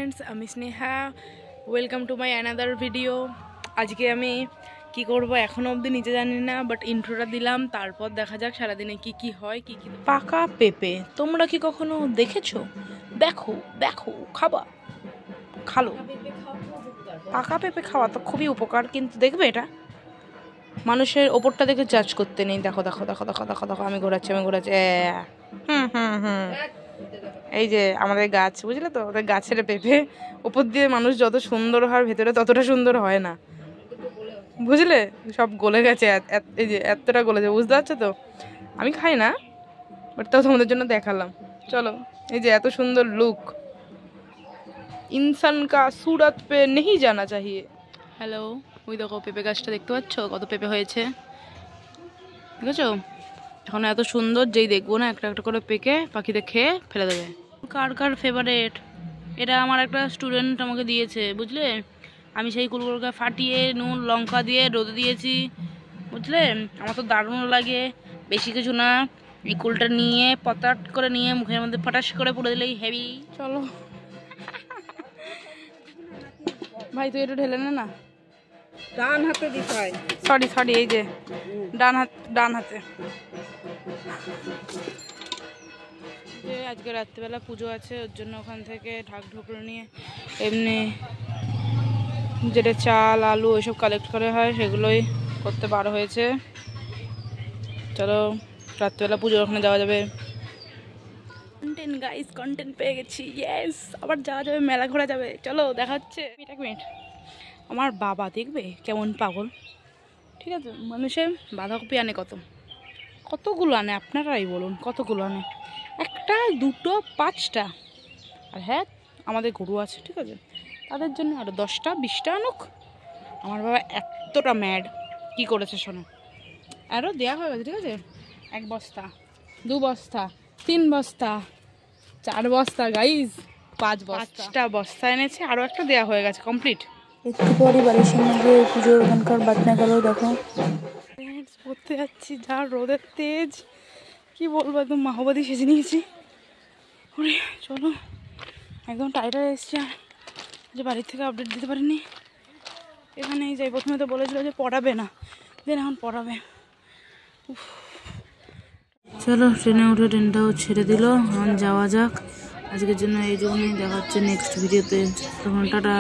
Friends আমি Sneha welcome to my another video. আজকে আমি কি করব এখনো অবধি নিজে জানি না, বাট ইন্ট্রোটা দিলাম, তারপর দেখা যাক সারাদিনে কি কি হয়। কি কি পাকা পেঁপে তোমরা কি কখনো দেখেছো? দেখো দেখো, খাবা, খালো। পাকা পেঁপে খাওয়া তো খুবই উপকার, কিন্তু দেখবে এটা মানুষের ওপরটা দেখে জাজ করতে নেই। দেখো দেখো দেখো দেখো দেখো দেখো, আমি ঘোরাচ্ছি এই যে আমাদের গাছ, বুঝলে তো, ওদের গাছের পেঁপে ওপর দিয়ে মানুষ যত সুন্দর হয় ভেতরে ততটা সুন্দর হয় না, বুঝলে? সব গলে গেছে, এই যে এতটা গলেছে, বুঝতে পারছো তো? আমি খাই না, বাট তাও তোমাদের জন্য দেখালাম। চলো, এই যে এত সুন্দর লুক, ইনসান কা সুরত পে নেহি জানা চাহিয়ে। হ্যালো, ওই দেখো পেঁপে গাছটা দেখতে পাচ্ছ কত পেঁপে হয়েছে, দেখেছো? এখন এত সুন্দর, যেই দেখবো না একটা একটা করে পেকে পাখিতে খেয়ে ফেলে দেবে। কার কার ফেভারেট? এটা আমার একটা স্টুডেন্ট আমাকে দিয়েছে, বুঝলে? আমি সেই কুলগুলোকে ফাটিয়ে নুন লঙ্কা দিয়ে রোদে দিয়েছি, বুঝলে? আমার তো দারুণ লাগে। বেশি কিছু না, এই কুলটা নিয়ে পতাট করে নিয়ে মুখের মধ্যে ফটাস করে পুড়ে দিলেই হেভি। চলো ভাই, তুই একটু ঢেলে নে না। ডান হাতে দিতে হয়। সরি, এই যে ডান হাতে। আজকে রাত্রিবেলা পুজো আছে, ওর জন্য ওখান থেকে ঢাক ঢোকলো নিয়ে এমনি যেটা চাল আলু এসব কালেক্ট করে হয় সেগুলোই করতে বার হয়েছে। চলো রাত্রিবেলা পুজোর ওখানে যাওয়া যাবে। কন্টেন্ট গাইস, কন্টেন্ট পেয়ে গেছি, ইয়েস। আবার যাওয়া যাবে, মেলা ঘোরা যাবে। চলো দেখা হচ্ছে। এক মিনিট, আমার বাবা দেখবে কেমন পাগল, ঠিক আছে? মানুষের বাঁধাকপি আনে কতগুলো আনে, আপনারাই বলুন কতগুলো আনে? একটা দুটো 5টা। আর হ্যাঁ, আমাদের গরু আছে, ঠিক আছে, তাদের জন্য আরও 10টা 20টা আনুক। আমার বাবা এতটা ম্যাড, কি করেছে শোনো। আরও দেওয়া হয়ে গেছে, ঠিক আছে? 1 বস্তা 2 বস্তা 3 বস্তা 4 বস্তা গাইজ, 5টা বস্তা এনেছে, আরও একটা দেওয়া হয়ে গেছে, কমপ্লিট। একটু পরই বাড়ির সামনে গিয়ে পুজোর ওখানকার বাটনা গেল। দেখো পড়তে যাচ্ছি, যা রোদের তেজ, কি বলবো, একদম মাহবাদী সেজে নিয়েছি। ওরে চলো, একদম টাইট হয়ে এসছি। আর যে বাড়ির থেকে আপডেট দিতে পারিনি, এখানেই যাই। প্রথমে তো বলেছিল যে পড়াবে না, দেন এখন পড়াবে। চলো ট্রেনে উঠে, ট্রেনটাও ছেড়ে দিল, এখন যাওয়া যাক। আজকের জন্য এই জন্যই, দেখা হচ্ছে নেক্সট ভিডিওতে। তখন টাটা।